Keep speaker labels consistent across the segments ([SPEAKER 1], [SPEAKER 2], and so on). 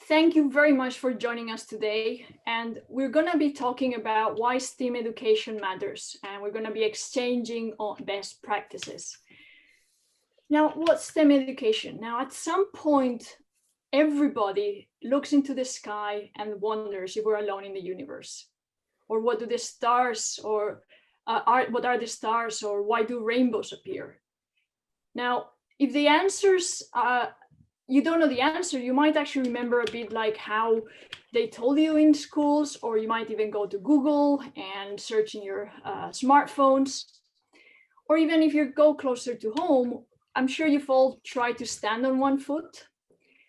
[SPEAKER 1] Thank you very much for joining us today. And we're going to be talking about why STEAM education matters. And we're going to be exchanging on best practices. Now, what's STEM education? Now, at some point, everybody looks into the sky and wonders if we're alone in the universe. Or what do the stars, or what are the stars, or why do rainbows appear? Now, if the answers you don't know the answer, you might actually remember a bit like how they told you in schools, or you might even go to Google and search in your smartphones. Or even if you go closer to home, I'm sure you've all tried to stand on one foot,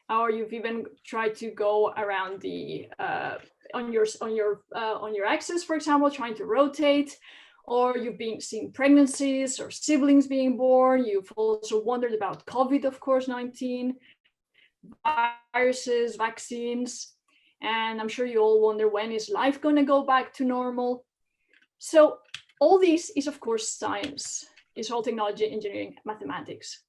[SPEAKER 1] or you've even tried to go around the on your axis, for example, trying to rotate. Or you've been seeing pregnancies or siblings being born. You've also wondered about COVID, of course, 19. Viruses, vaccines, and I'm sure you all wonder, when is life going to go back to normal? So all this is, of course, science. It's all technology, engineering, mathematics.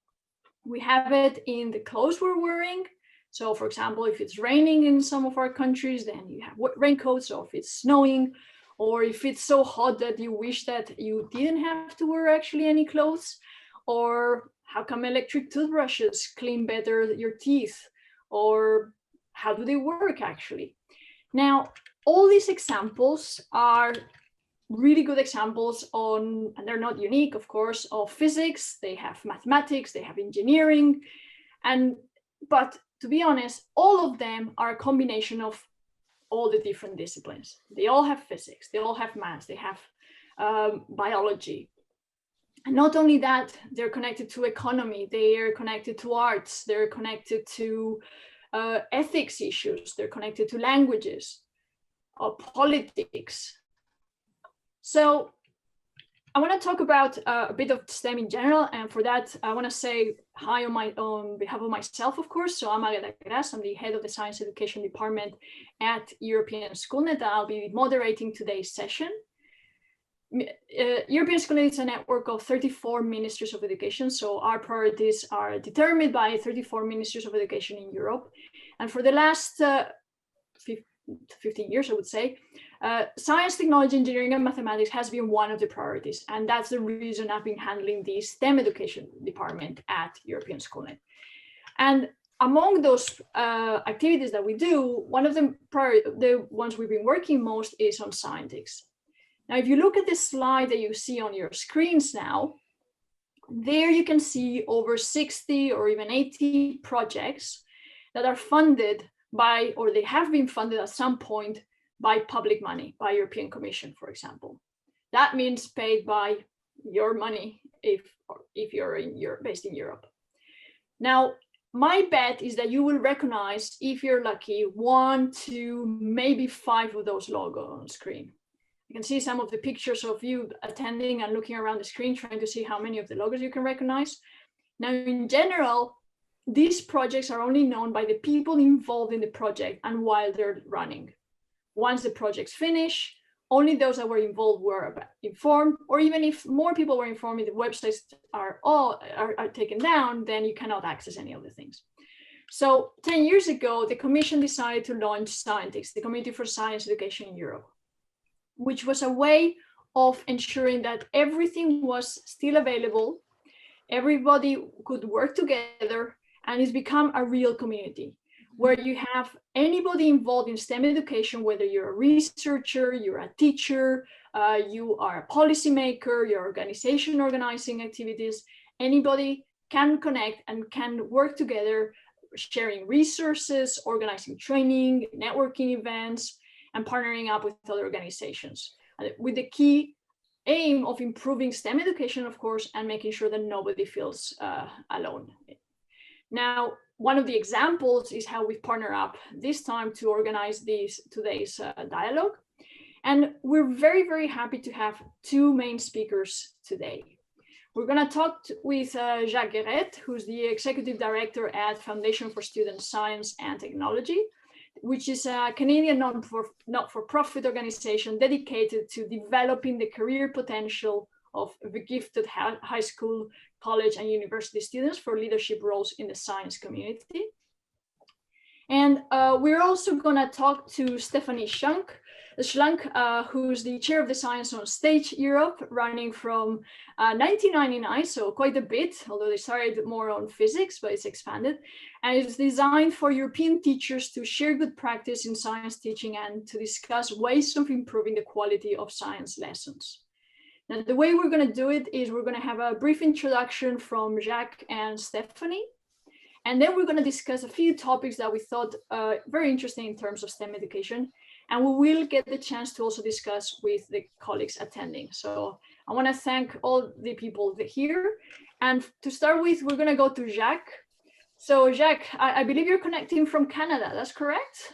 [SPEAKER 1] We have it in the clothes we're wearing. So, for example, if it's raining in some of our countries, then you have raincoats. Or if it's snowing, or if it's so hot that you wish that you didn't have to wear actually any clothes. Or how come electric toothbrushes clean better your teeth? Or how do they work actually? Now, all these examples are really good examples on, and they're not unique, of course, of physics. They have mathematics, they have engineering, but to be honest, all of them are a combination of all the different disciplines. They all have physics, they all have math, they have biology. And not only that, they're connected to economy, they are connected to arts, they're connected to ethics issues, they're connected to languages, politics. So I want to talk about a bit of STEM in general, and for that, I want to say hi on behalf of myself, of course. So I'm Agueda Gras-Velzquez, I'm the head of the Science Education Department at European Schoolnet, and I'll be moderating today's session. European Schoolnet is a network of 34 ministries of education. So our priorities are determined by 34 ministries of education in Europe. And for the last 15 years, I would say, science, technology, engineering, and mathematics has been one of the priorities. And that's the reason I've been handling the STEM education department at European Schoolnet. And among those activities that we do, one of the ones we've been working most is on Scientix. Now, if you look at this slide that you see on your screens now, there you can see over 60 or even 80 projects that are funded by, or they have been funded at some point by public money, by European Commission, for example. That means paid by your money if you're based in Europe. Now, my bet is that you will recognize, if you're lucky, 1, 2, maybe 5 of those logos on screen. You can see some of the pictures of you attending and looking around the screen, trying to see how many of the logos you can recognize. Now, in general, these projects are only known by the people involved in the project and while they're running. Once the projects finish, only those that were involved were informed, or even if more people were informed, if the websites are taken down, then you cannot access any of the things. So 10 years ago, the Commission decided to launch Scientix, the Community for Science Education in Europe, which was a way of ensuring that everything was still available, everybody could work together, and it's become a real community where you have anybody involved in STEM education, whether you're a researcher, you're a teacher, you are a policymaker, your organization organizing activities, anybody can connect and can work together, sharing resources, organizing training, networking events, and partnering up with other organizations, with the key aim of improving STEM education, of course, and making sure that nobody feels alone. Now, one of the examples is how we partner up this time to organize today's dialogue. And we're very, very happy to have 2 main speakers today. We're going to talk with Jacques Guerette, who's the Executive Director at Foundation for Student Science and Technology, which is a Canadian not-for-profit organization dedicated to developing the career potential of the gifted high school, college, and university students for leadership roles in the science community. And we're also going to talk to Stefanie Schlunk, who's the chair of the Science on Stage Europe, running from 1999, so quite a bit, although they started more on physics, but it's expanded. And it's designed for European teachers to share good practice in science teaching and to discuss ways of improving the quality of science lessons. Now, the way we're going to do it is we're going to have a brief introduction from Jacques and Stefanie. And then we're going to discuss a few topics that we thought very interesting in terms of STEM education. And we will get the chance to also discuss with the colleagues attending. So I want to thank all the people here. And to start with, we're going to go to Jacques. So Jacques, I believe you're connecting from Canada, that's correct?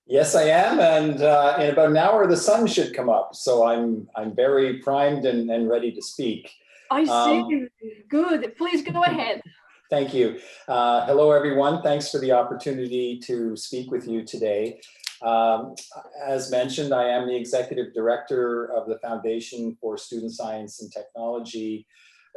[SPEAKER 2] Yes, I am, and in about an hour, the sun should come up. So I'm very primed and ready to speak.
[SPEAKER 1] I see. Good. Please go ahead.
[SPEAKER 2] Thank you. Hello, everyone. Thanks for the opportunity to speak with you today. As mentioned, I am the Executive Director of the Foundation for Student Science and Technology.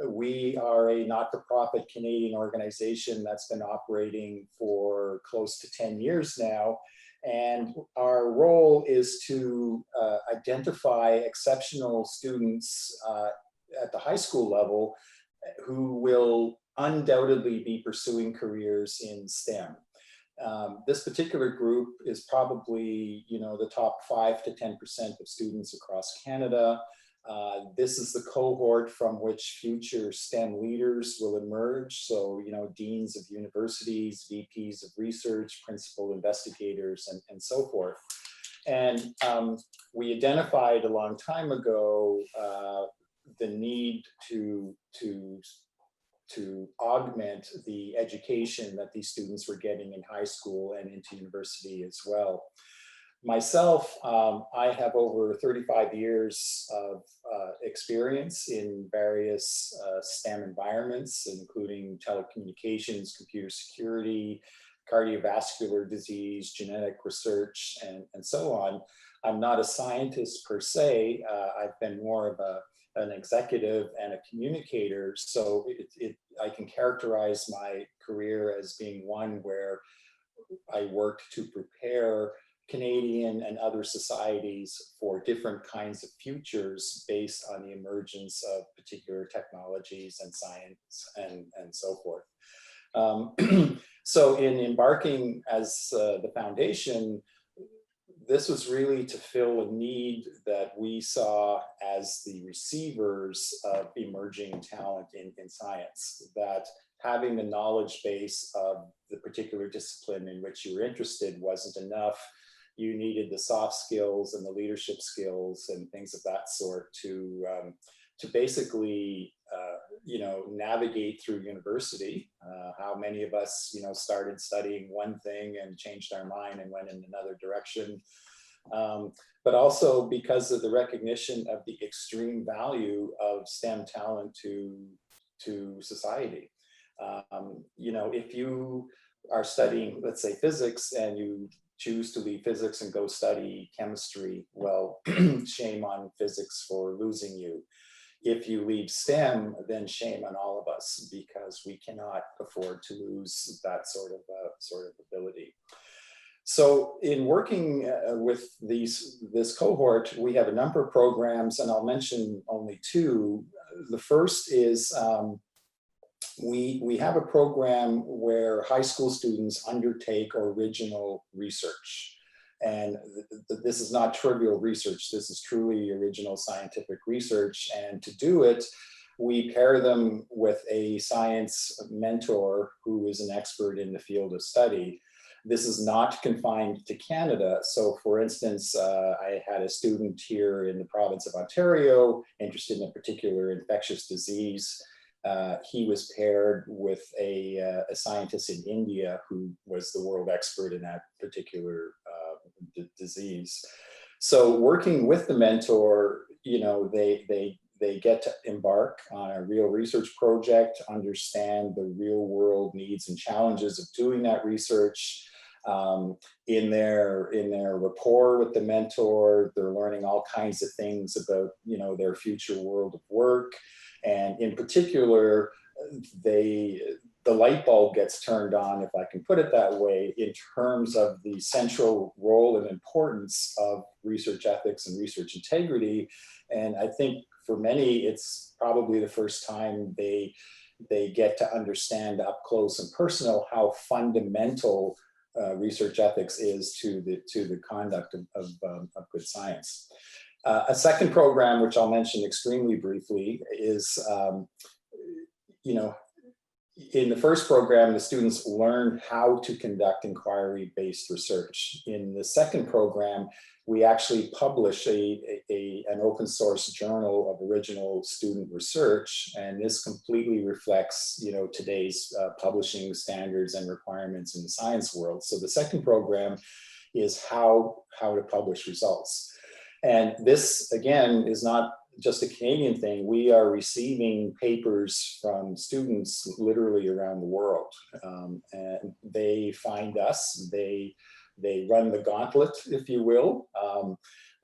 [SPEAKER 2] We are a not-for-profit Canadian organization that's been operating for close to 10 years now. And our role is to identify exceptional students at the high school level who will undoubtedly be pursuing careers in STEM. This particular group is probably, the top 5 to 10% of students across Canada. This is the cohort from which future STEM leaders will emerge. So, deans of universities, VPs of research, principal investigators, and so forth. And we identified a long time ago the need to augment the education that these students were getting in high school and into university as well. Myself, I have over 35 years of experience in various STEM environments, including telecommunications, computer security, cardiovascular disease, genetic research, and so on. I'm not a scientist per se. I've been more of an executive and a communicator, so I can characterize my career as being one where I worked to prepare Canadian and other societies for different kinds of futures based on the emergence of particular technologies and science and so forth. So in embarking as the foundation, this was really to fill a need that we saw as the receivers of emerging talent in science, that having the knowledge base of the particular discipline in which you were interested wasn't enough. You needed the soft skills and the leadership skills and things of that sort to basically navigate through university. How many of us started studying one thing and changed our mind and went in another direction, but also because of the recognition of the extreme value of STEM talent to society. If you are studying, let's say, physics, and you choose to leave physics and go study chemistry, well, shame on physics for losing you. If you leave STEM, then shame on all of us, because we cannot afford to lose that sort of ability. So in working with this cohort, we have a number of programs, and I'll mention only two. The first is we have a program where high school students undertake original research. And this is not trivial research. This is truly original scientific research. And to do it, we pair them with a science mentor who is an expert in the field of study. This is not confined to Canada. So for instance, I had a student here in the province of Ontario interested in a particular infectious disease. He was paired with a scientist in India who was the world expert in that particular disease. So working with the mentor, they get to embark on a real research project, understand the real world needs and challenges of doing that research. In their rapport with the mentor, they're learning all kinds of things about their future world of work. And in particular, the the light bulb gets turned on, if I can put it that way, in terms of the central role and importance of research ethics and research integrity. And I think for many, it's probably the first time they get to understand up close and personal how fundamental research ethics is to the conduct of good science. A second program, which I'll mention extremely briefly, is, in the first program, the students learn how to conduct inquiry-based research. In the second program, we actually publish an open source journal of original student research, and this completely reflects, today's publishing standards and requirements in the science world. So the second program is how to publish results. And this, again, is not just a Canadian thing. We are receiving papers from students literally around the world. And they find us, they run the gauntlet, if you will.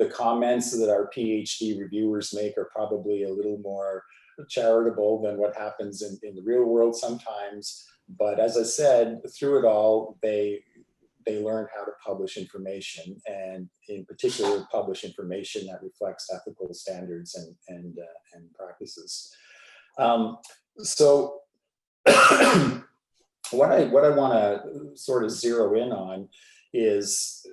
[SPEAKER 2] The comments that our PhD reviewers make are probably a little more charitable than what happens in the real world sometimes. But as I said, through it all, they learn how to publish information, and in particular, publish information that reflects ethical standards and practices. So what I want to sort of zero in on is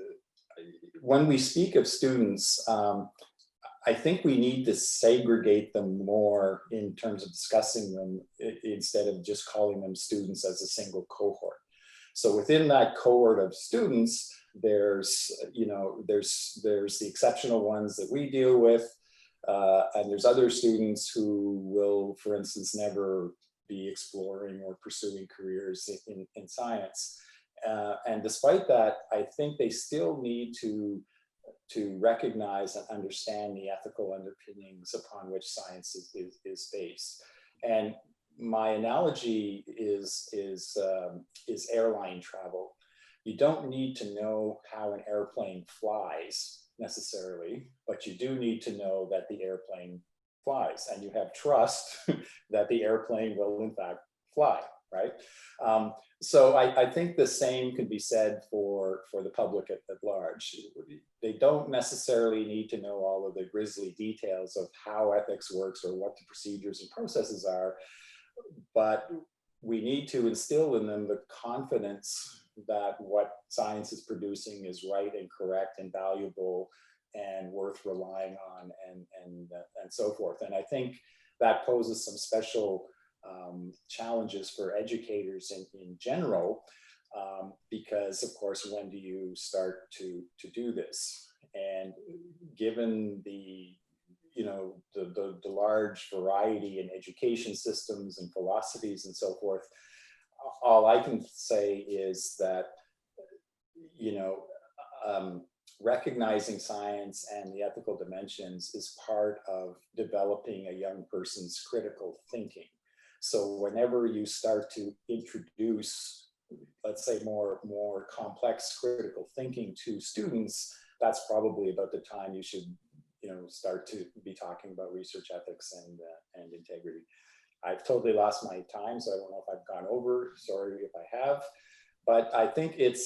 [SPEAKER 2] when we speak of students, I think we need to segregate them more in terms of discussing them instead of just calling them students as a single cohort. So within that cohort of students, there's the exceptional ones that we deal with, and there's other students who will, for instance, never be exploring or pursuing careers in science. And despite that, I think they still need to recognize and understand the ethical underpinnings upon which science is based. And my analogy is airline travel. You don't need to know how an airplane flies necessarily, but you do need to know that the airplane flies, and you have trust that the airplane will in fact fly, right? So I think the same can be said for the public at large. They don't necessarily need to know all of the grisly details of how ethics works or what the procedures and processes are, but we need to instill in them the confidence that what science is producing is right and correct and valuable and worth relying on and so forth. And I think that poses some special challenges for educators in general, because of course, when do you start to do this? And given the large variety in education systems and philosophies and so forth, all I can say is that, recognizing science and the ethical dimensions is part of developing a young person's critical thinking. So whenever you start to introduce, let's say, more complex critical thinking to students, that's probably about the time you should start to be talking about research ethics and integrity. I've totally lost my time, so I don't know if I've gone over. Sorry if I have, but I think it's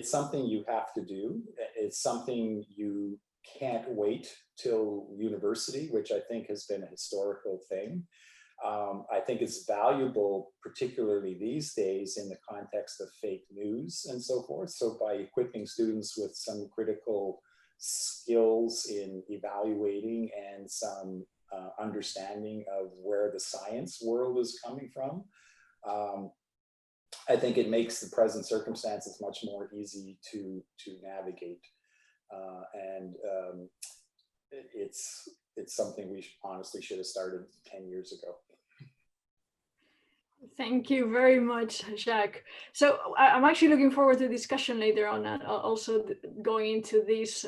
[SPEAKER 2] something you have to do. It's something you can't wait till university, which I think has been a historical thing. I think it's valuable, particularly these days, in the context of fake news and so forth. So by equipping students with some critical skills in evaluating and some understanding of where the science world is coming from, I think it makes the present circumstances much more easy to navigate. And it's something we honestly should have started 10 years ago.
[SPEAKER 1] Thank you very much, Jacques. So I'm actually looking forward to discussion later on, and also going into these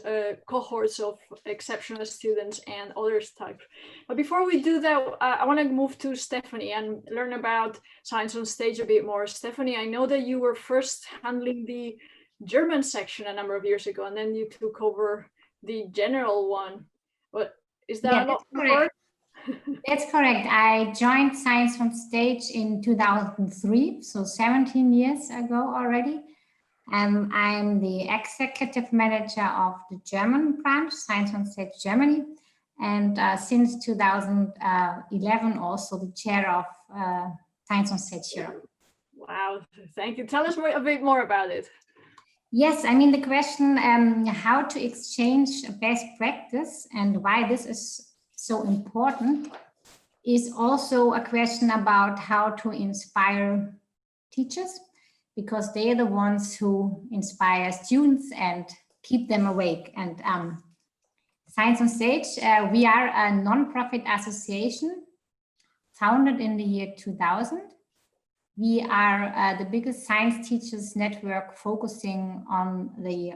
[SPEAKER 1] cohorts of exceptional students and others type. But before we do that, I want to move to Stefanie and learn about Science on Stage a bit more. Stefanie, I know that you were first handling the German section a number of years ago, and then you took over the general one. But is that a lot of work?
[SPEAKER 3] That's correct. I joined Science on Stage in 2003, so 17 years ago already. I'm the executive manager of the German branch, Science on Stage Germany, and since 2011 also the chair of Science on Stage Europe.
[SPEAKER 1] Wow, thank you. Tell us a bit more about it.
[SPEAKER 3] Yes, I mean the question how to exchange best practice and why this is so important is also a question about how to inspire teachers, because they are the ones who inspire students and keep them awake. And Science on Stage, we are a non-profit association founded in the year 2000. We are the biggest science teachers network focusing on the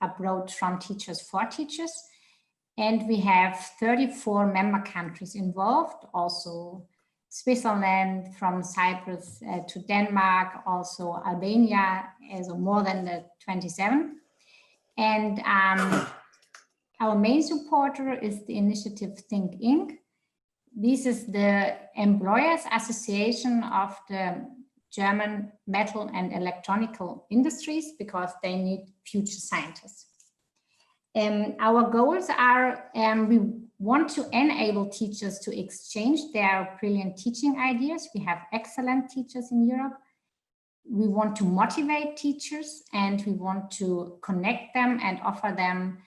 [SPEAKER 3] approach from teachers for teachers. And we have 34 member countries involved, also Switzerland, from Cyprus to Denmark, also Albania, as more than the 27. And our main supporter is the initiative Think Inc. This is the employers association of the German metal and electronical industries, because they need future scientists. Our goals are, we want to enable teachers to exchange their brilliant teaching ideas. We have excellent teachers in Europe. We want to motivate teachers, and we want to connect them and offer them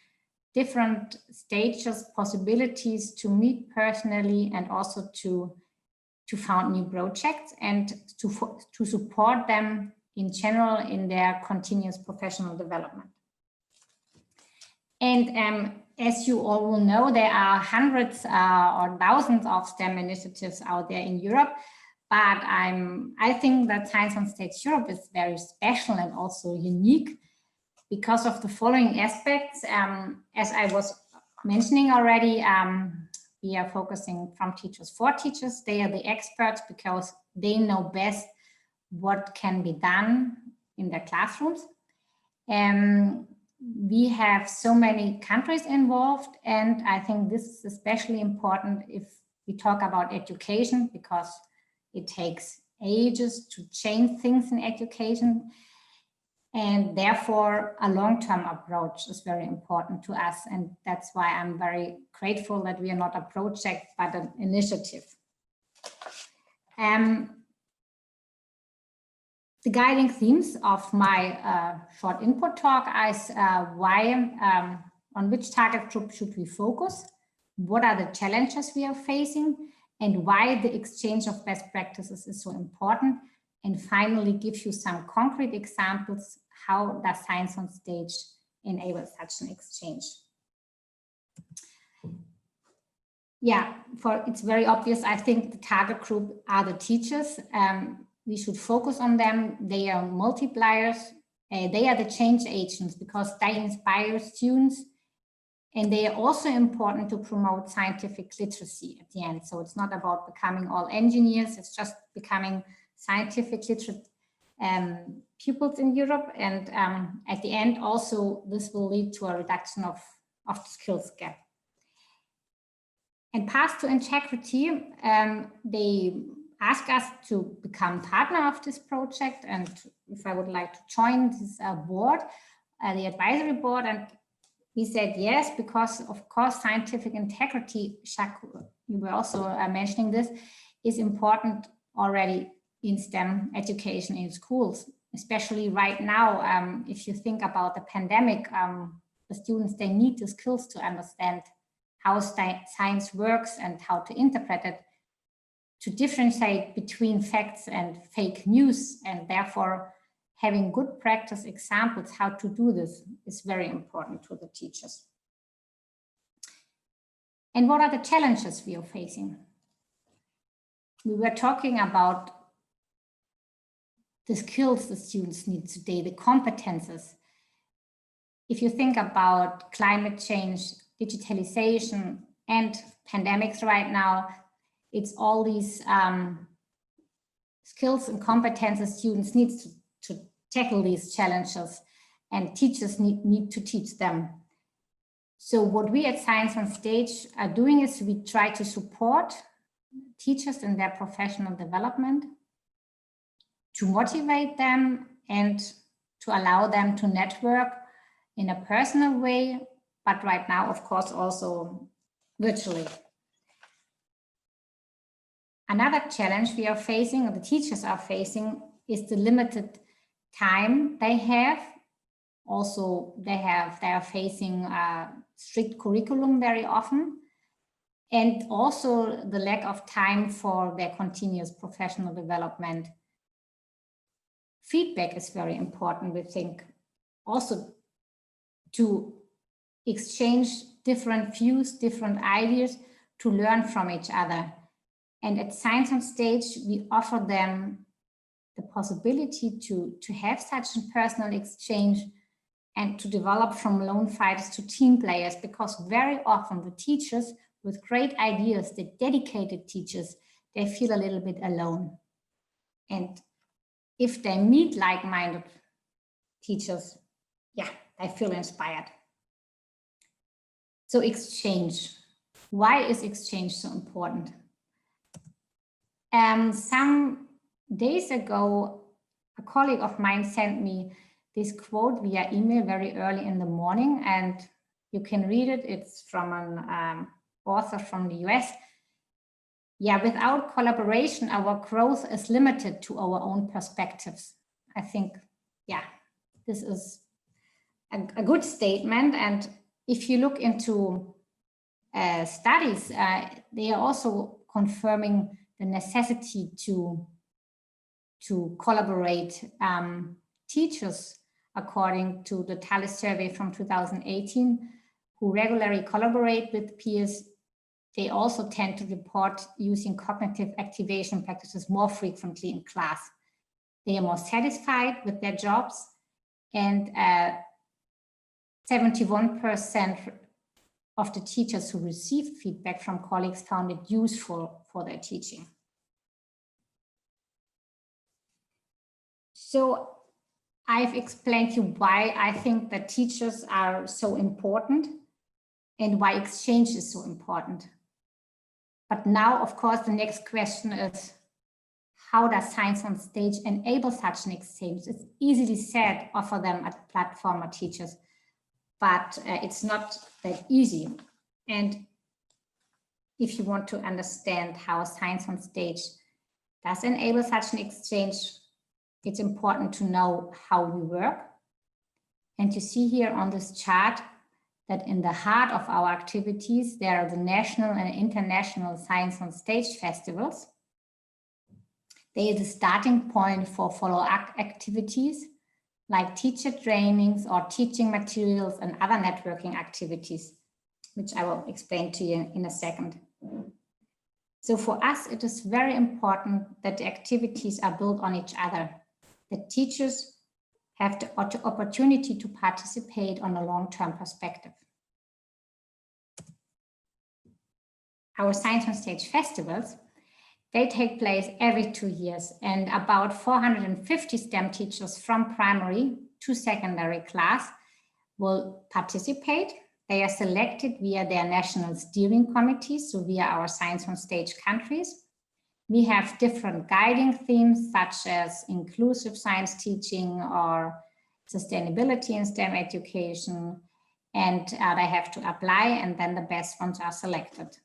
[SPEAKER 3] different stages, possibilities to meet personally, and also to found new projects, and to support them in general in their continuous professional development. And as you all will know, there are hundreds or thousands of STEM initiatives out there in Europe, but I think that Science on Stage Europe is very special and also unique because of the following aspects. As I was mentioning already, we are focusing from teachers for teachers. They are the experts because they know best what can be done in their classrooms. We have so many countries involved, and I think this is especially important if we talk about education, because it takes ages to change things in education, and therefore a long-term approach is very important to us, and that's why I'm very grateful that we are not a project but an initiative. The guiding themes of my short input talk is on which target group should we focus, what are the challenges we are facing, and why the exchange of best practices is so important, and finally give you some concrete examples how does Science on Stage enable such an exchange. Yeah, it's very obvious. I think the target group are the teachers. We should focus on them. They are multipliers. They are the change agents because they inspire students, and they are also important to promote scientific literacy at the end. So it's not about becoming all engineers, it's just becoming scientific literate pupils in Europe. And at the end also, this will lead to a reduction of the skills gap. And Path to Integrity, they ask us to become partner of this project, and if I would like to join this board, the advisory board, and we said yes, because of course scientific integrity, Jacques, you were also mentioning this, is important already in STEM education in schools, especially right now. If you think about the pandemic, the students, they need the skills to understand how science works and how to interpret it, to differentiate between facts and fake news, and therefore having good practice examples how to do this is very important to the teachers. And what are the challenges we are facing? We were talking about the skills the students need today, the competences. If you think about climate change, digitalization, and pandemics right now, it's all these skills and competences students need to tackle these challenges, and teachers need to teach them. So what we at Science on Stage are doing is we try to support teachers in their professional development, to motivate them and to allow them to network in a personal way, but right now, of course, also virtually. Another challenge we are facing, or the teachers are facing, is the limited time they have. Also, they are facing a strict curriculum very often, and also the lack of time for their continuous professional development. Feedback is very important, we think, also to exchange different views, different ideas, to learn from each other. And at Science on Stage, we offer them the possibility to have such a personal exchange and to develop from lone fighters to team players, because very often the teachers with great ideas, the dedicated teachers, they feel a little bit alone. And if they meet like-minded teachers, yeah, they feel inspired. So exchange. Why is exchange so important? Some days ago, a colleague of mine sent me this quote via email very early in the morning, and you can read it. It's from an author from the US. Yeah, without collaboration, our growth is limited to our own perspectives. I think, yeah, this is a good statement. And if you look into studies, they are also confirming the necessity to collaborate. Teachers, according to the Thales survey from 2018, who regularly collaborate with peers, they also tend to report using cognitive activation practices more frequently in class. They are more satisfied with their jobs, and 71% of the teachers who received feedback from colleagues found it useful for their teaching. So I've explained to you why I think that teachers are so important and why exchange is so important. But now, of course, the next question is, how does Science on Stage enable such an exchange? It's easily said, offer them a platform for teachers, but it's not that easy. And if you want to understand how Science on Stage does enable such an exchange, it's important to know how we work. And you see here on this chart that in the heart of our activities, there are the national and international Science on Stage festivals. They are the starting point for follow-up activities like teacher trainings or teaching materials and other networking activities, which I will explain to you in a second. So for us, it is very important that the activities are built on each other, that teachers have the opportunity to participate on a long-term perspective. Our Science on Stage festivals, they take place every 2 years, and about 450 STEM teachers from primary to secondary class will participate. They are selected via their national steering committees, so via our Science on Stage countries. We have different guiding themes, such as inclusive science teaching or sustainability in STEM education, and they have to apply, and then the best ones are selected.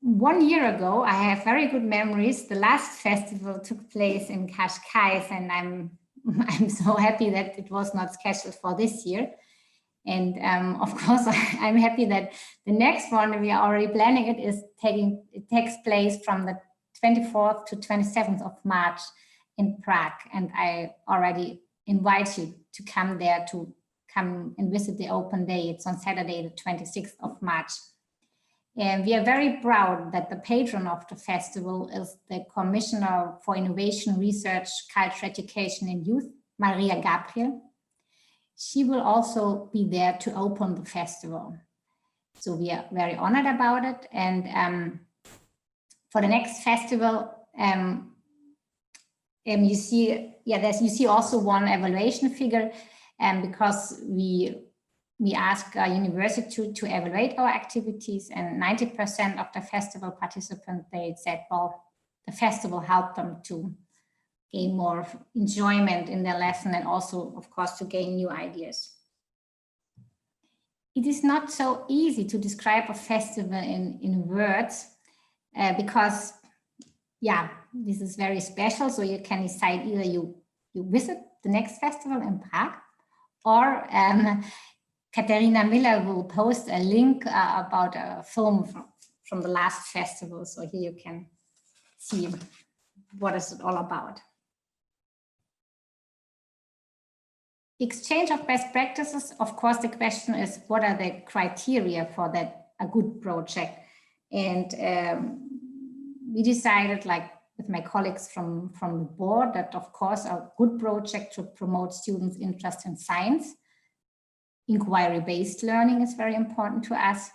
[SPEAKER 3] 1 year ago, I have very good memories. The last festival took place in Cascais, and I'm so happy that it was not scheduled for this year. And of course, I'm happy that the next one, we are already planning it, it takes place from the 24th to 27th of March in Prague. And I already invite you to come there, to come and visit the open day. It's on Saturday, the 26th of March. And we are very proud that the patron of the festival is the Commissioner for Innovation, Research, Culture, Education and Youth, Maria Gabriel. She will also be there to open the festival. So we are very honored about it. And for the next festival, you see also one evaluation figure, because we we asked a university to evaluate our activities, and 90% of the festival participants, they said, well, the festival helped them to gain more enjoyment in their lesson and also, of course, to gain new ideas. It is not so easy to describe a festival in words because, yeah, this is very special. So you can decide either you visit the next festival in Prague, or Katharina Miller will post a link about a film from the last festival. So here you can see what is it all about. Exchange of best practices. Of course, the question is, what are the criteria for that a good project? And we decided, like with my colleagues from the board, that of course a good project should promote students' interest in science. Inquiry-based learning is very important to us,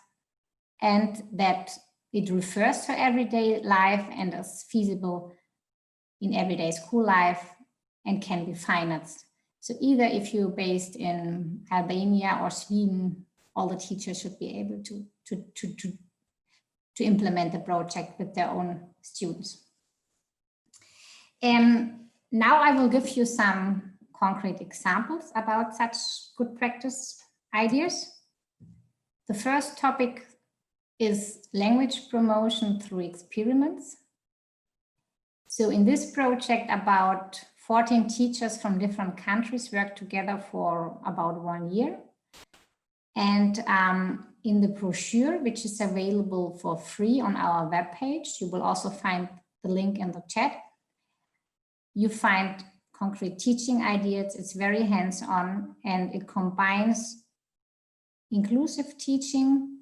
[SPEAKER 3] and that it refers to everyday life and is feasible in everyday school life and can be financed. So either if you're based in Albania or Sweden, all the teachers should be able to implement the project with their own students. And now I will give you some concrete examples about such good practice ideas. The first topic is language promotion through experiments. So in this project, about 14 teachers from different countries worked together for about 1 year. And in the brochure, which is available for free on our webpage, you will also find the link in the chat. You find concrete teaching ideas. It's very hands-on, and it combines inclusive teaching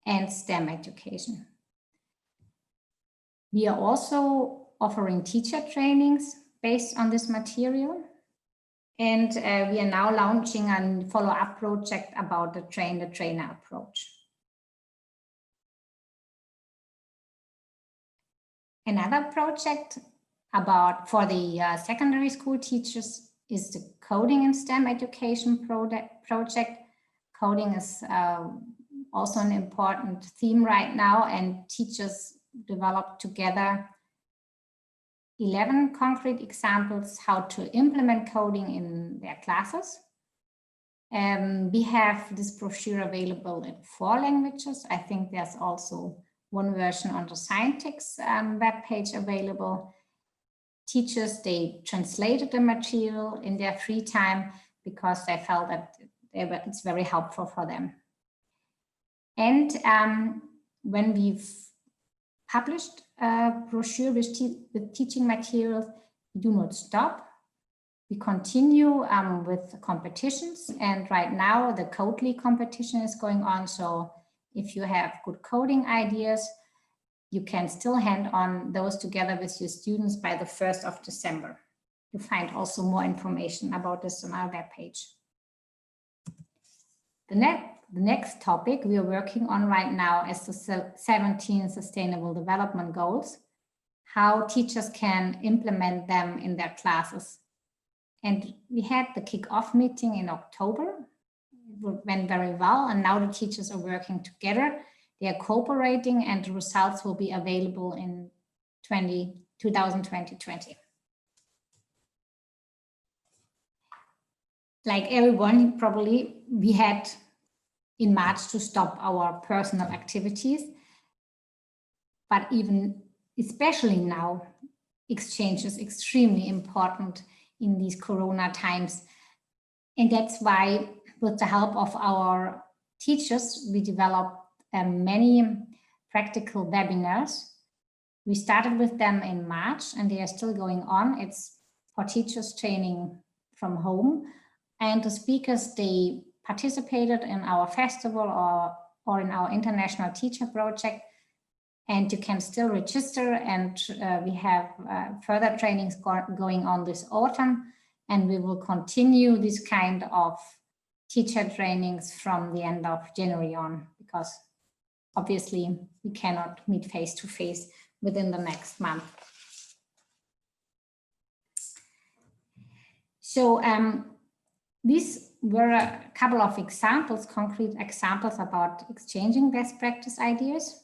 [SPEAKER 3] and STEM education. We are also offering teacher trainings based on this material. And we are now launching a follow-up project about the train-the-trainer approach. Another project for the secondary school teachers is the coding and STEM education project. Coding is also an important theme right now, and teachers developed together 11 concrete examples how to implement coding in their classes. We have this brochure available in 4 languages. I think there's also one version on the Scientix webpage available. Teachers, they translated the material in their free time because they felt that it's very helpful for them. And when we've published a brochure with teaching materials, we do not stop. We continue with competitions, and right now the Codely competition is going on. So if you have good coding ideas, you can still hand on those together with your students by the 1st of December. You find also more information about this on our webpage. The next topic we are working on right now is the 17 Sustainable Development Goals, how teachers can implement them in their classes. And we had the kick-off meeting in October. It went very well, and now the teachers are working together. They are cooperating, and the results will be available in 2020. Like everyone, probably we had in March to stop our personal activities, but even especially now, exchange is extremely important in these Corona times. And that's why, with the help of our teachers, we developed many practical webinars. We started with them in March, and they are still going on. It's for teachers training from home, and the speakers, they participated in our festival or in our international teacher project, and you can still register, and we have further trainings going on this autumn, and we will continue this kind of teacher trainings from the end of January on, because obviously we cannot meet face-to-face within the next month. So these were a couple of examples, concrete examples about exchanging best practice ideas.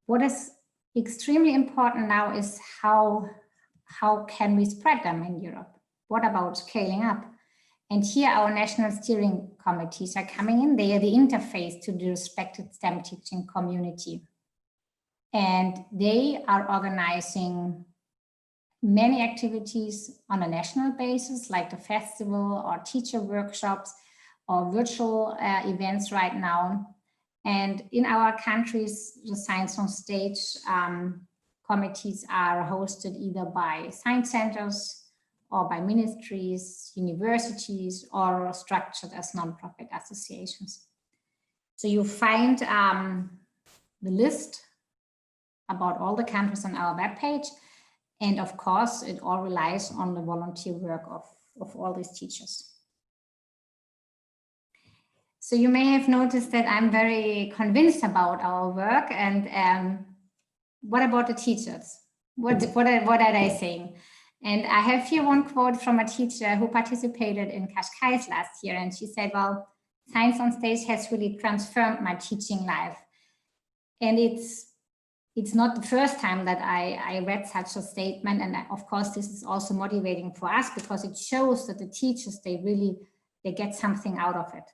[SPEAKER 3] What is extremely important now is how can we spread them in Europe? What about scaling up? And here our national steering committees are coming in. They are the interface to the respected STEM teaching community. And they are organizing many activities on a national basis, like the festival or teacher workshops or virtual events right now. And in our countries, the Science on Stage committees are hosted either by science centers or by ministries, universities, or structured as nonprofit associations. So you find the list about all the countries on our webpage. And of course, it all relies on the volunteer work of all these teachers. So you may have noticed that I'm very convinced about our work. And what about the teachers? What are they saying? And I have here one quote from a teacher who participated in Cascais last year. And she said, well, Science on Stage has really transformed my teaching life. And it's not the first time that I read such a statement. And of course, this is also motivating for us because it shows that the teachers, they get something out of it.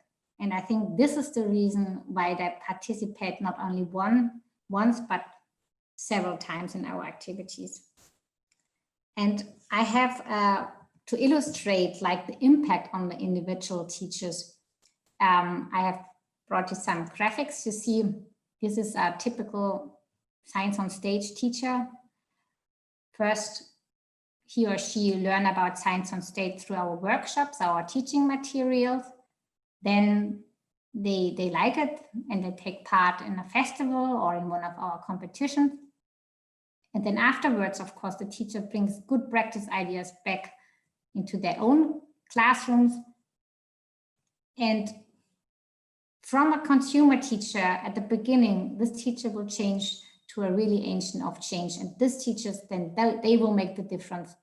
[SPEAKER 3] And I think this is the reason why they participate not only once, but several times in our activities. And I have to illustrate like the impact on the individual teachers. I have brought you some graphics. You see, this is a typical Science on Stage teacher. First, he or she learn about Science on Stage through our workshops, our teaching materials. Then they like it and they take part in a festival or in one of our competitions. And then afterwards, of course, the teacher brings good practice ideas back into their own classrooms. And from a consumer teacher at the beginning, this teacher will change to a really agent of change. And these teachers, then they will make the difference.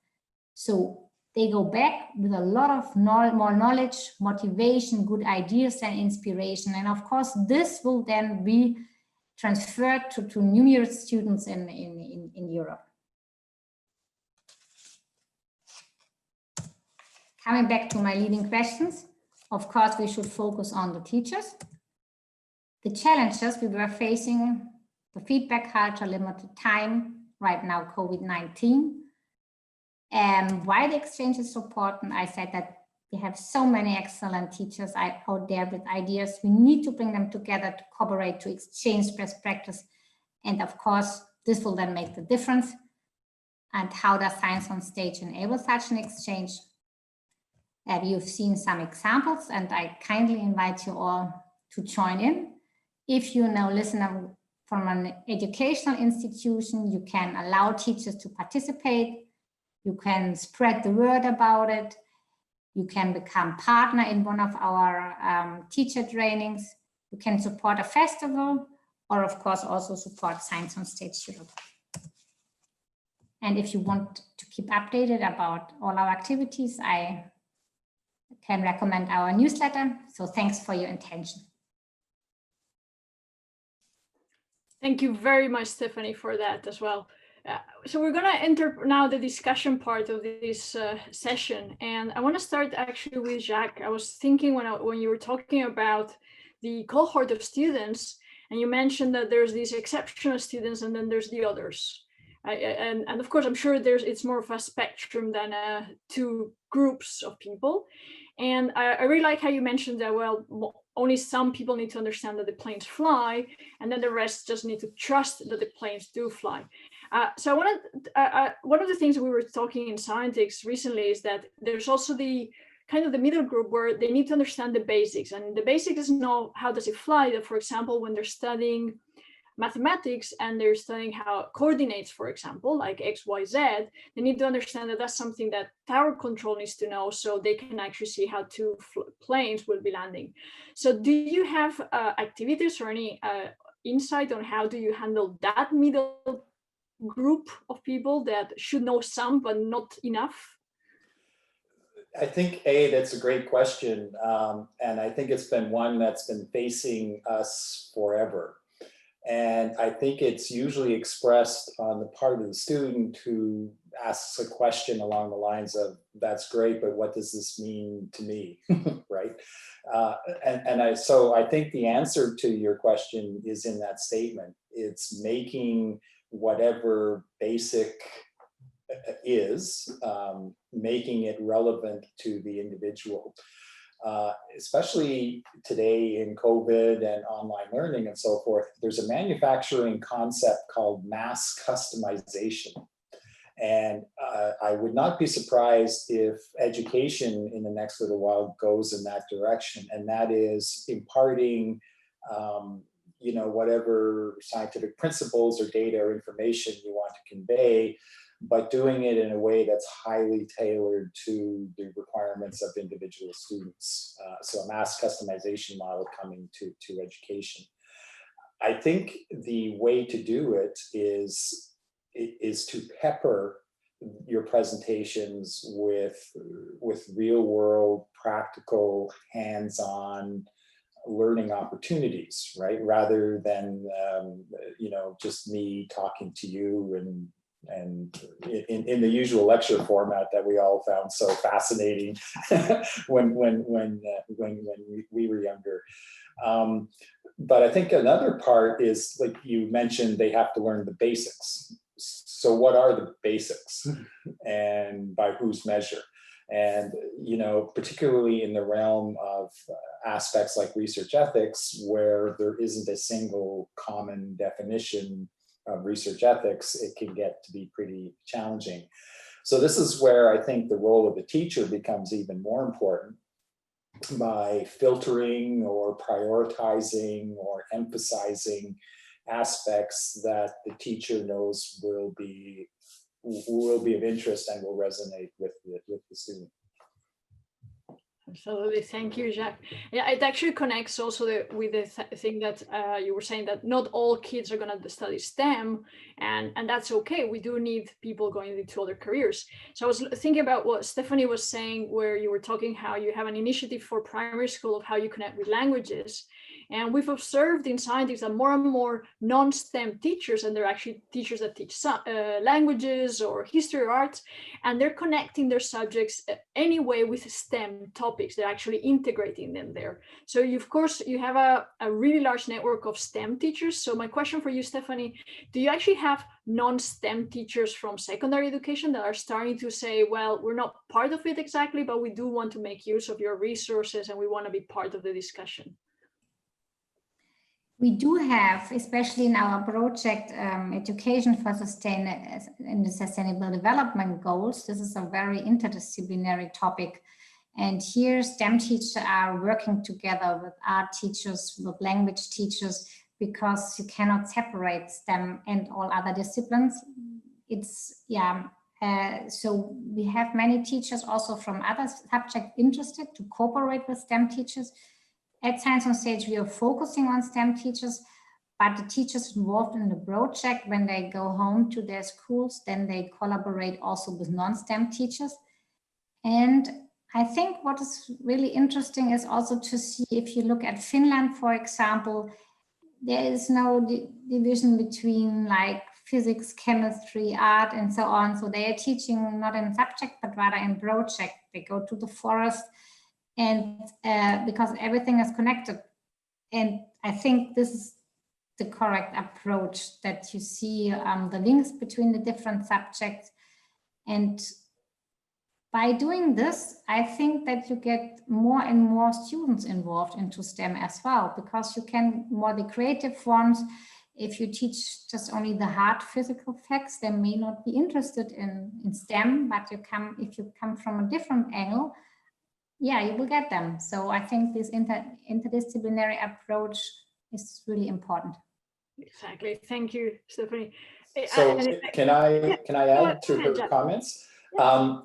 [SPEAKER 3] So they go back with a lot of more knowledge, motivation, good ideas and inspiration. And of course, this will then be transferred to numerous students in Europe. Coming back to my leading questions, of course, we should focus on the teachers. The challenges we were facing, the feedback culture, limited time, right now COVID-19. And why the exchange is so important, I said that we have so many excellent teachers out there with ideas. We need to bring them together to cooperate, to exchange best practice. And of course, this will then make the difference. And how does Science on Stage enable such an exchange? You've seen some examples, and I kindly invite you all to join in. If you now listen from an educational institution, you can allow teachers to participate. You can spread the word about it. You can become partner in one of our teacher trainings. You can support a festival, or of course also support Science on Stage Europe. And if you want to keep updated about all our activities, I can recommend our newsletter. So thanks for your attention.
[SPEAKER 1] Thank you very much, Stefanie, for that as well. So we're going to enter now the discussion part of this session. And I want to start actually with Jacques. I was thinking when you were talking about the cohort of students, and you mentioned that there's these exceptional students and then there's the others. And of course, I'm sure it's more of a spectrum than two groups of people. And I really like how you mentioned that, well, only some people need to understand that the planes fly, and then the rest just need to trust that the planes do fly. So I wanted, one of the things that we were talking in Scientix recently is that there's also the kind of the middle group where they need to understand the basics, and the basics is know how does it fly. That, for example, when they're studying mathematics and they're studying how coordinates, for example, like X, Y, Z, they need to understand that that's something that tower control needs to know so they can actually see how two planes will be landing. So do you have activities or any insight on how do you handle that middle group of people that should know some but not enough?
[SPEAKER 2] I think, that's a great question. And I think it's been one that's been facing us forever. And I think it's usually expressed on the part of the student who asks a question along the lines of, that's great, but what does this mean to me, right? So I think the answer to your question is in that statement. It's making whatever basic is, making it relevant to the individual. Especially today in COVID and online learning and so forth, there's a manufacturing concept called mass customization. And I would not be surprised if education in the next little while goes in that direction. And that is imparting, whatever scientific principles or data or information you want to convey, but doing it in a way that's highly tailored to the requirements of individual students. So a mass customization model coming to education. I think the way to do it is to pepper your presentations with real world, practical, hands-on learning opportunities, right? Rather than, just me talking to you and in the usual lecture format that we all found so fascinating when we were younger. But I think another part is, like you mentioned, they have to learn the basics. So what are the basics and by whose measure? And, particularly in the realm of aspects like research ethics, where there isn't a single common definition of research ethics, it can get to be pretty challenging. So this is where I think the role of the teacher becomes even more important, by filtering or prioritizing or emphasizing aspects that the teacher knows will be of interest and will resonate with the student.
[SPEAKER 1] Absolutely, thank you, Jacques. Yeah, it actually connects also with the thing that you were saying, that not all kids are going to study STEM, and that's okay. We do need people going into other careers. So I was thinking about what Stefanie was saying, where you were talking how you have an initiative for primary school of how you connect with languages. And we've observed in Scientix that more and more non-STEM teachers, and they're actually teachers that teach languages or history or arts, and they're connecting their subjects anyway with STEM topics. They're actually integrating them there. So of course, you have a really large network of STEM teachers. So my question for you, Stefanie, do you actually have non-STEM teachers from secondary education that are starting to say, well, we're not part of it exactly, but we do want to make use of your resources and we want to be part of the discussion?
[SPEAKER 3] We do have, especially in our project, Education for in the Sustainable Development Goals. This is a very interdisciplinary topic. And here STEM teachers are working together with art teachers, with language teachers, because you cannot separate STEM and all other disciplines. So we have many teachers also from other subjects interested to cooperate with STEM teachers. At Science on Stage, we are focusing on STEM teachers, but the teachers involved in the project, when they go home to their schools, then they collaborate also with non-STEM teachers. And I think what is really interesting is also to see, if you look at Finland, for example, there is no division between like physics, chemistry, art, and so on. So they are teaching not in subject, but rather in project. They go to the forest, and because everything is connected. And I think this is the correct approach, that you see the links between the different subjects. And by doing this, I think that you get more and more students involved into STEM as well, because you can more the creative ones. If you teach just only the hard physical facts, they may not be interested in STEM, but if you come from a different angle, yeah, you will get them. So I think this interdisciplinary approach is really important.
[SPEAKER 1] Exactly. Thank you, Stefanie.
[SPEAKER 2] So can I add to her comments?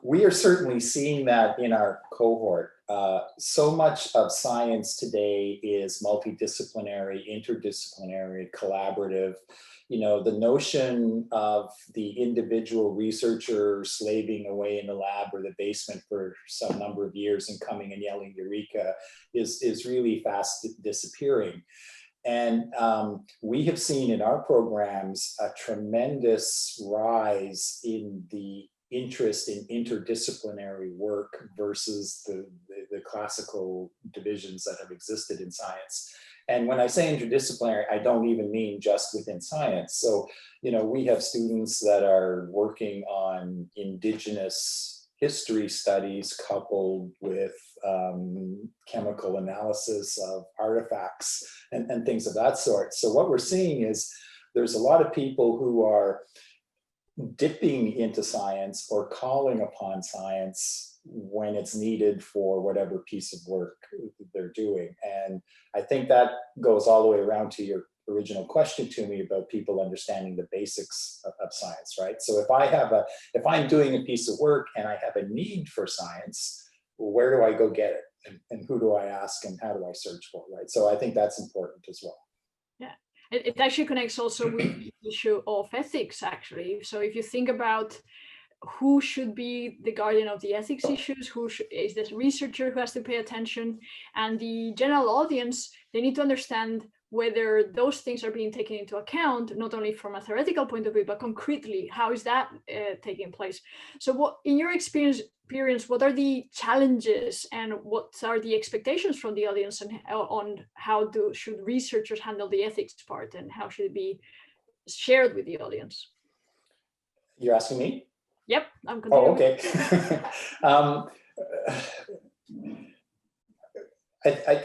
[SPEAKER 2] We are certainly seeing that in our cohort. So much of science today is multidisciplinary, interdisciplinary, collaborative. You know, the notion of the individual researcher slaving away in the lab or the basement for some number of years and coming and yelling Eureka is really fast disappearing. And we have seen in our programs a tremendous rise in the interest in interdisciplinary work versus the classical divisions that have existed in science. And when I say interdisciplinary, I don't even mean just within science. So, you know, we have students that are working on indigenous history studies coupled with chemical analysis of artifacts and things of that sort. So what we're seeing is there's a lot of people who are dipping into science or calling upon science when it's needed for whatever piece of work they're doing. And I think that goes all the way around to your original question to me about people understanding the basics of science, right? So if I'm doing a piece of work and I have a need for science, where do I go get it? And who do I ask and how do I search for it, right? So I think that's important as well.
[SPEAKER 1] Yeah, it actually connects also with the issue of ethics, actually. So if you think about who should be the guardian of the ethics issues, who is the researcher who has to pay attention, and the general audience, they need to understand whether those things are being taken into account, not only from a theoretical point of view, but concretely, how is that taking place? So what, in your experience, what are the challenges and what are the expectations from the audience and on how should researchers handle the ethics part and how should it be shared with the audience?
[SPEAKER 2] You're asking me?
[SPEAKER 1] Yep, I'm continuing.
[SPEAKER 2] Oh, okay.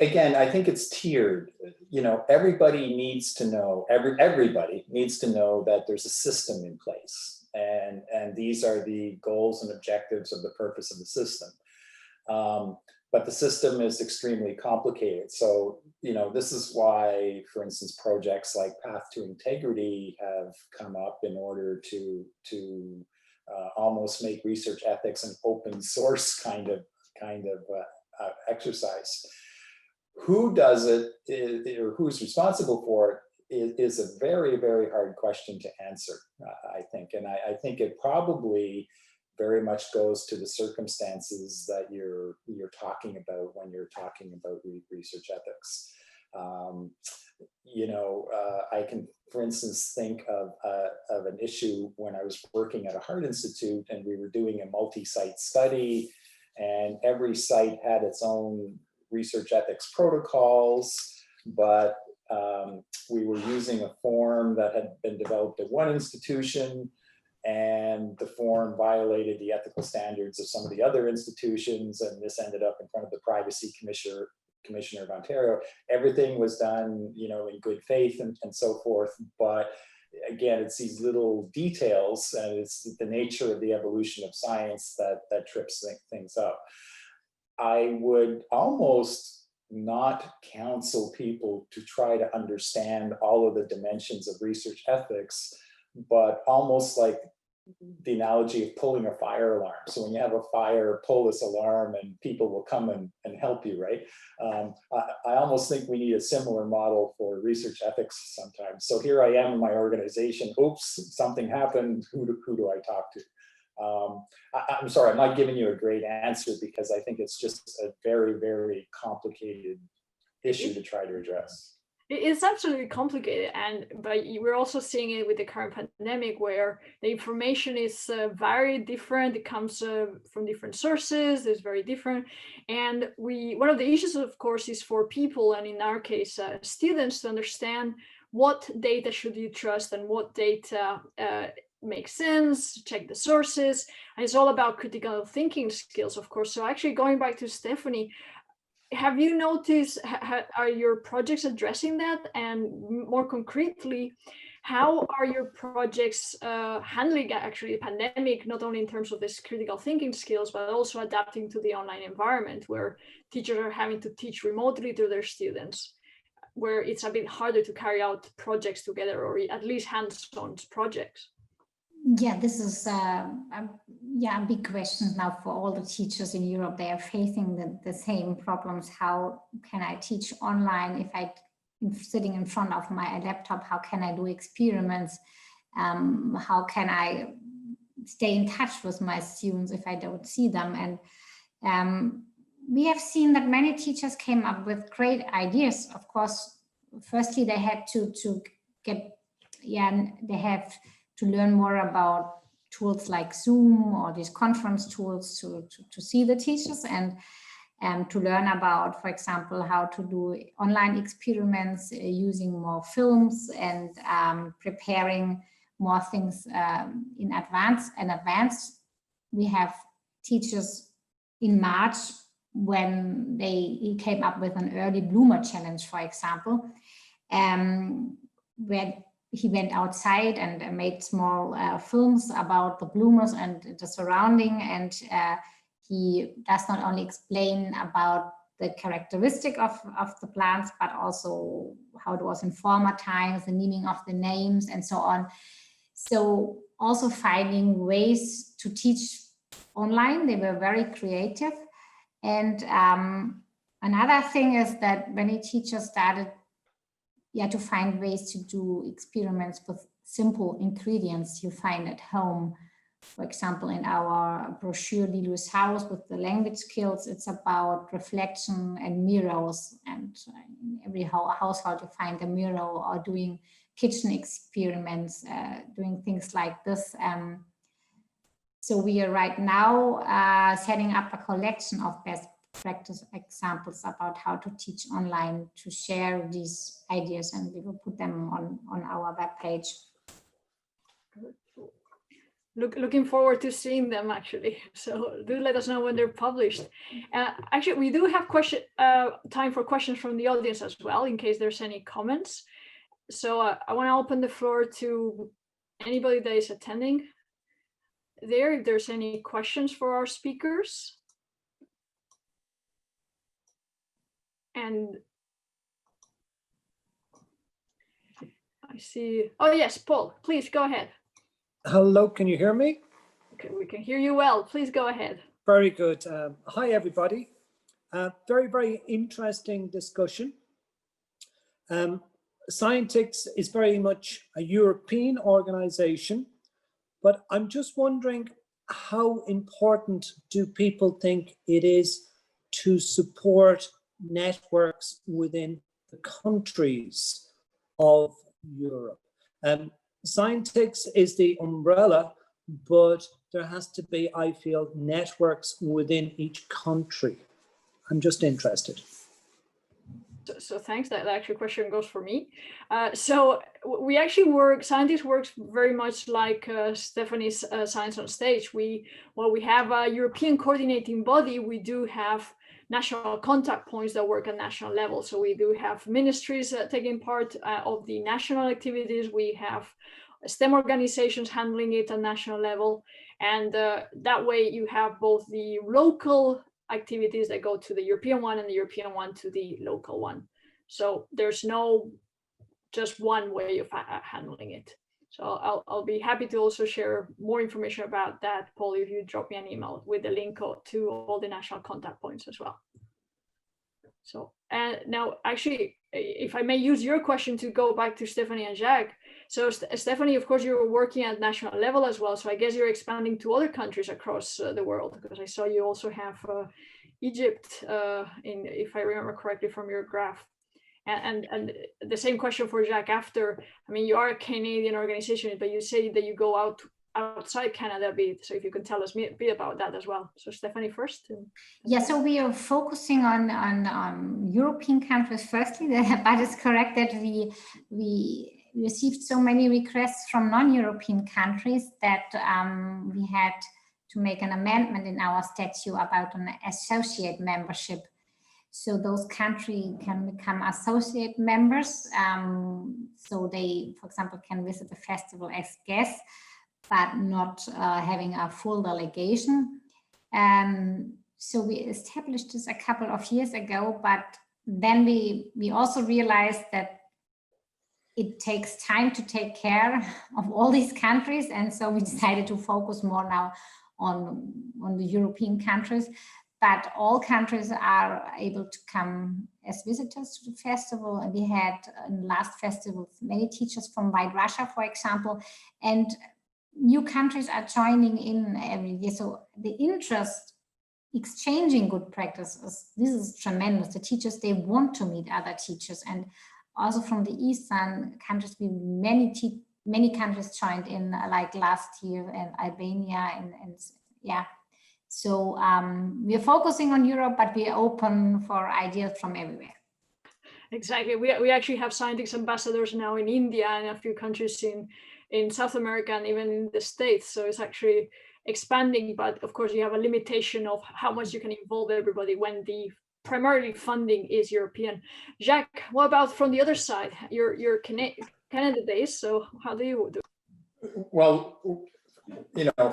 [SPEAKER 2] Again, I think it's tiered. You know, everybody needs to know, everybody needs to know that there's a system in place. And these are the goals and objectives of the purpose of the system. But the system is extremely complicated. So, you know, this is why, for instance, projects like Path to Integrity have come up in order to almost make research ethics an open source kind of exercise. Who does it, or who's responsible for it, is a very, very hard question to answer, I think. And I think it probably very much goes to the circumstances that you're talking about when you're talking about research ethics. You know, I can, for instance, think of an issue when I was working at a heart institute and we were doing a multi-site study, and every site had its own research ethics protocols, but we were using a form that had been developed at one institution, and the form violated the ethical standards of some of the other institutions, and this ended up in front of the Privacy Commissioner of Ontario. Everything was done, you know, in good faith and so forth, but again, it's these little details, and it's the nature of the evolution of science that trips things up. I would almost not counsel people to try to understand all of the dimensions of research ethics, but almost like the analogy of pulling a fire alarm. So when you have a fire, pull this alarm and people will come and help you, right? I almost think we need a similar model for research ethics sometimes. So here I am in my organization, oops, something happened, who do I talk to? I'm sorry, I'm not giving you a great answer because I think it's just a very, very complicated issue to try to address.
[SPEAKER 1] It's absolutely complicated, but we're also seeing it with the current pandemic where the information is very different. It comes from different sources. It's very different, and one of the issues, of course, is for people, and in our case, students, to understand what data should you trust and what data makes sense. Check the sources, and it's all about critical thinking skills, of course. So actually, going back to Stefanie, have you noticed, are your projects addressing that? And more concretely, how are your projects handling actually the pandemic, not only in terms of this critical thinking skills, but also adapting to the online environment where teachers are having to teach remotely to their students, where it's a bit harder to carry out projects together, or at least hands-on projects?
[SPEAKER 3] Yeah, this is a big question now for all the teachers in Europe. They are facing the same problems. How can I teach online if I'm sitting in front of my laptop? How can I do experiments? How can I stay in touch with my students if I don't see them? And we have seen that many teachers came up with great ideas. Of course, firstly, they had to learn more about tools like Zoom or these conference tools to see the teachers and to learn about, for example, how to do online experiments using more films and preparing more things in advance. We have teachers in March when he came up with an early bloomer challenge, for example, where he went outside and made small films about the bloomers and the surrounding, and he does not only explain about the characteristic of the plants, but also how it was in former times, the meaning of the names and so on. So also finding ways to teach online. They were very creative. And another thing is that many teachers started to find ways to do experiments with simple ingredients you find at home. For example, in our brochure, Lilu's House with the language skills, it's about reflection and mirrors. And in every household, you find a mirror, or doing kitchen experiments, doing things like this. So we are right now setting up a collection of best practice examples about how to teach online, to share these ideas, and we will put them on our webpage.
[SPEAKER 1] Looking forward to seeing them, actually. So do let us know when they're published. Actually, we do have time for questions from the audience as well, in case there's any comments. So I want to open the floor to anybody that is attending there, if there's any questions for our speakers. And I see, oh yes, Paul, please go ahead.
[SPEAKER 4] Hello, can you hear me?
[SPEAKER 1] Okay, we can hear you well. Please go ahead.
[SPEAKER 4] Very good. Hi, everybody. Very, very interesting discussion. Scientix is very much a European organization, but I'm just wondering, how important do people think it is to support networks within the countries of Europe? Scientix is the umbrella, but there has to be, I feel, networks within each country. I'm just interested.
[SPEAKER 1] So thanks, that actually question goes for me. So we actually Scientix works very much like Stefanie's Science on Stage. While we have a European coordinating body, we do have national contact points that work at national level. So we do have ministries taking part of the national activities. We have STEM organizations handling it at national level. And that way you have both the local activities that go to the European one and the European one to the local one. So there's no just one way of handling it. So I'll be happy to also share more information about that, Paul, if you drop me an email with the link to all the national contact points as well. So, and now actually, if I may use your question to go back to Stefanie and Jacques. So Stefanie, of course, you're working at national level as well. So I guess you're expanding to other countries across the world, because I saw you also have Egypt, if I remember correctly from your graph. And the same question for Jacques after, I mean, you are a Canadian organization, but you say that you go outside Canada a bit. So if you can tell us a bit about that as well. So Stefanie first.
[SPEAKER 3] Yeah, so we are focusing on European countries firstly, but it's correct that we received so many requests from non-European countries that we had to make an amendment in our statute about an associate membership. So those countries can become associate members. So they, for example, can visit the festival as guests, but not having a full delegation. So we established this a couple of years ago, but then we also realized that it takes time to take care of all these countries. And so we decided to focus more now on the European countries. But all countries are able to come as visitors to the festival. And we had in the last festival many teachers from White Russia, for example, and new countries are joining in every year. So the interest exchanging good practices, this is tremendous. The teachers, they want to meet other teachers. And also from the Eastern countries, many countries joined in, like last year, and Albania, and yeah. So we are focusing on Europe, but we are open for ideas from everywhere.
[SPEAKER 1] Exactly. We actually have Scientix ambassadors now in India and a few countries in South America and even in the States. So it's actually expanding, but of course you have a limitation of how much you can involve everybody when the primarily funding is European. Jacques, what about from the other side? You're Canada-based, so how do you do?
[SPEAKER 2] Well,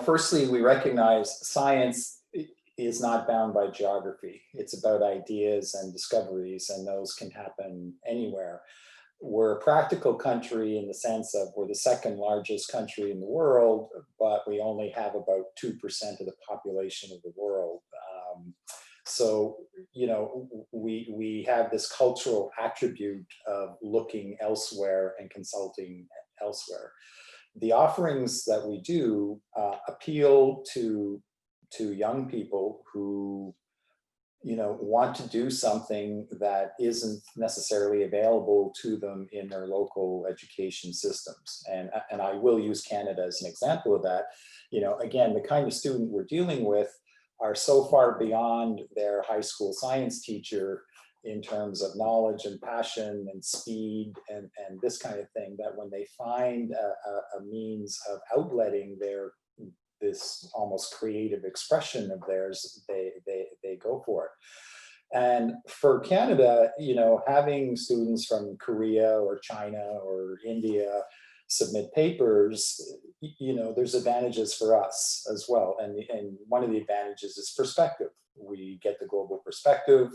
[SPEAKER 2] firstly, we recognize science is not bound by geography. It's about ideas and discoveries, and those can happen anywhere. We're a practical country in the sense of we're the second largest country in the world, but we only have about 2% of the population of the world. So, we have this cultural attribute of looking elsewhere and consulting elsewhere. The offerings that we do appeal to young people who want to do something that isn't necessarily available to them in their local education systems. And I will use Canada as an example of that. Again, the kind of student we're dealing with are so far beyond their high school science teacher in terms of knowledge and passion and speed and this kind of thing, that when they find a means of outletting this almost creative expression of theirs, they go for it. And for Canada, having students from Korea or China or India submit papers, there's advantages for us as well. And one of the advantages is perspective. We get the global perspective.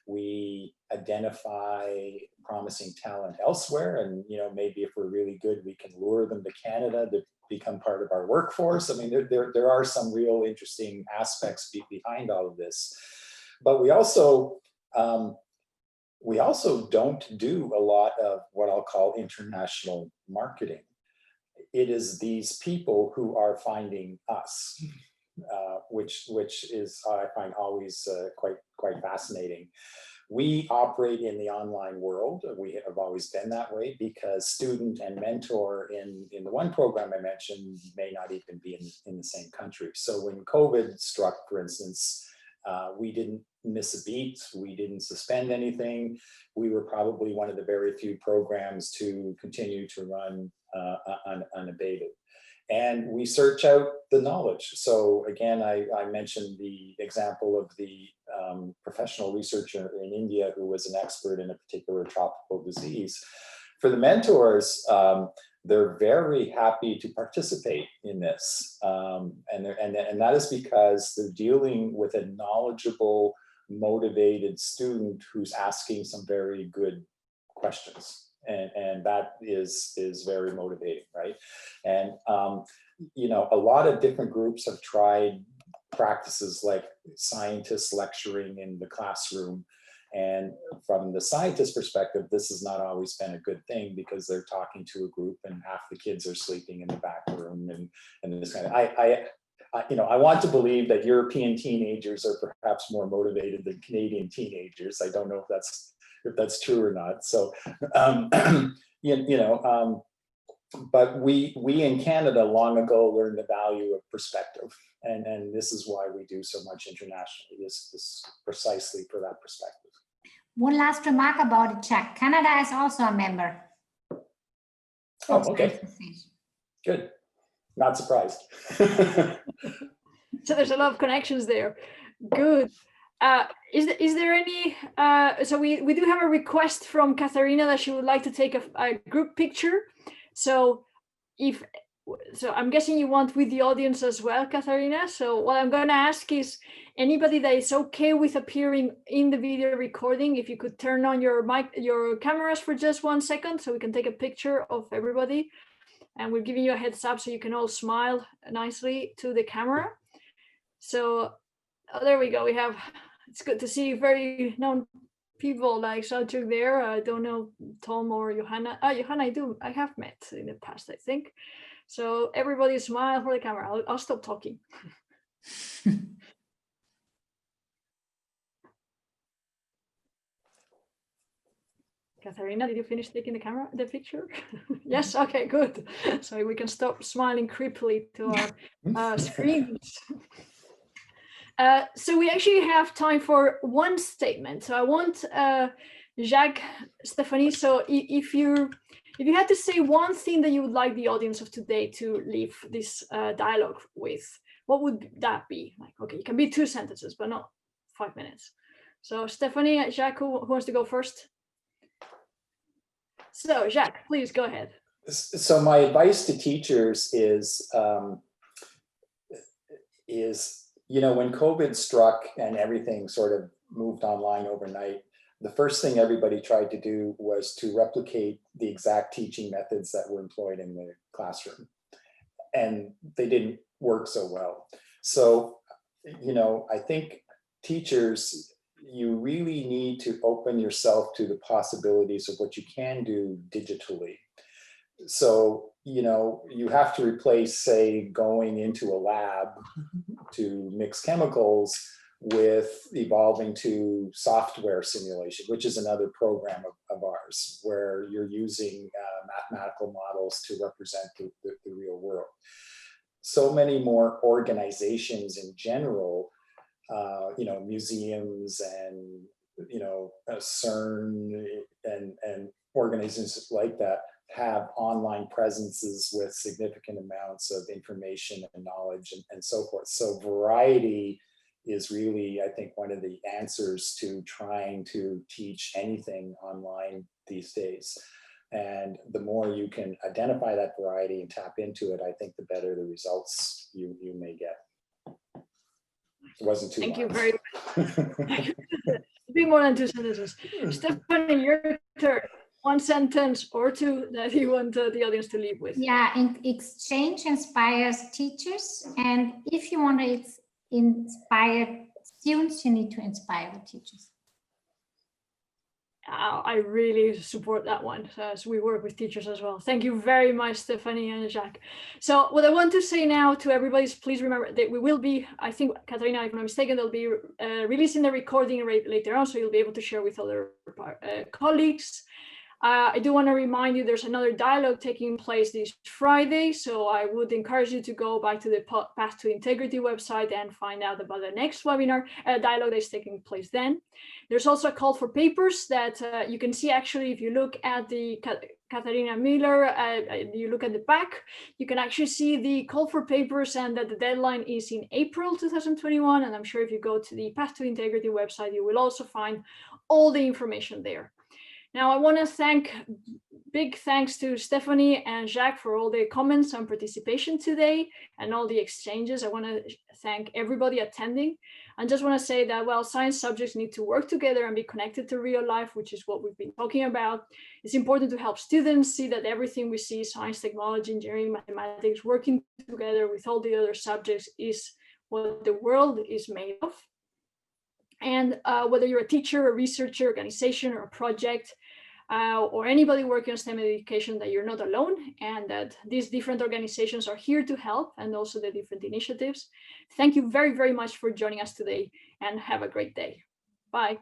[SPEAKER 2] We identify promising talent elsewhere, and maybe if we're really good, we can lure them to Canada to become part of our workforce. I mean, there are some real interesting aspects behind all of this, but we also don't do a lot of what I'll call international marketing. It is these people who are finding us, which is I find always quite fascinating. We operate in the online world. We have always been that way because student and mentor in the one program I mentioned may not even be in the same country. So when COVID struck, for instance, we didn't miss a beat. We didn't suspend anything. We were probably one of the very few programs to continue to run unabated. And we search out the knowledge. So again, I mentioned the example of the professional researcher in India who was an expert in a particular tropical disease. For the mentors, they're very happy to participate in this. And that is because they're dealing with a knowledgeable, motivated student who's asking some very good questions. And that is very motivating, right? And a lot of different groups have tried practices like scientists lecturing in the classroom. And from the scientist perspective, this has not always been a good thing because they're talking to a group and half the kids are sleeping in the back room and this kind of. I want to believe that European teenagers are perhaps more motivated than Canadian teenagers. I don't know if that's true or not. So, but we in Canada long ago learned the value of perspective, and this is why we do so much internationally. This precisely for that perspective.
[SPEAKER 3] One last remark about it, Jacques. Canada is also a member.
[SPEAKER 2] Oh, okay. Good. Not surprised.
[SPEAKER 1] So there's a lot of connections there. Good. Is there any, so we do have a request from Katharina that she would like to take a group picture. So if so I'm guessing you want with the audience as well, Katharina. So what I'm going to ask is anybody that is okay with appearing in the video recording, if you could turn on your cameras for just 1 second so we can take a picture of everybody. And we're giving you a heads up so you can all smile nicely to the camera. So there we go. It's good to see very known people like Selçuk there. I don't know Tom or Johanna. Johanna, I have met in the past, I think. So everybody smile for the camera. I'll stop talking. Katharina, did you finish taking the picture? Yes, okay, good. So we can stop smiling creepily to our screens. So we actually have time for one statement. So I want Jacques, Stefanie, so if you had to say one thing that you would like the audience of today to leave this dialogue with, what would that be? Like, okay, it can be 2 sentences, but not 5 minutes. So Stefanie, Jacques, who wants to go first? So Jacques, please go ahead.
[SPEAKER 2] So my advice to teachers is, when COVID struck and everything sort of moved online overnight, the first thing everybody tried to do was to replicate the exact teaching methods that were employed in the classroom. And they didn't work so well. So, I think teachers, you really need to open yourself to the possibilities of what you can do digitally. So, you have to replace, say, going into a lab to mix chemicals with evolving to software simulation, which is another program of ours, where you're using mathematical models to represent the real world. So many more organizations in general, museums and, CERN and organizations like that have online presences with significant amounts of information and knowledge and so forth. So variety is really, I think, one of the answers to trying to teach anything online these days. And the more you can identify that variety and tap into it, I think the better the results you may get. It wasn't too long.
[SPEAKER 1] Thank you very much. Be more than 2 sentences. Stefanie, your turn. 1 sentence or 2 that you want the audience to leave with.
[SPEAKER 3] Yeah, exchange inspires teachers. And if you want to inspire students, you need to inspire the teachers.
[SPEAKER 1] I really support that one, as we work with teachers as well. Thank you very much, Stefanie and Jacques. So what I want to say now to everybody is, please remember that we will be, I think, Katharina, if I'm not mistaken, they'll be releasing the recording later on, so you'll be able to share with other colleagues. I do want to remind you there's another dialogue taking place this Friday, so I would encourage you to go back to the Path to Integrity website and find out about the next webinar dialogue that is taking place then. There's also a call for papers that you can see actually if you look at the Katharina Miller, you look at the back, you can actually see the call for papers and that the deadline is in April 2021. And I'm sure if you go to the Path to Integrity website, you will also find all the information there. Now, I want to thank, big thanks to Stefanie and Jacques for all the comments and participation today and all the exchanges. I want to thank everybody attending. And just want to say that, well, science subjects need to work together and be connected to real life, which is what we've been talking about. It's important to help students see that everything we see, science, technology, engineering, mathematics, working together with all the other subjects is what the world is made of. And whether you're a teacher, a researcher, organization, or a project, or anybody working on STEM education, that you're not alone, and that these different organizations are here to help, and also the different initiatives. Thank you very, very much for joining us today, and have a great day. Bye.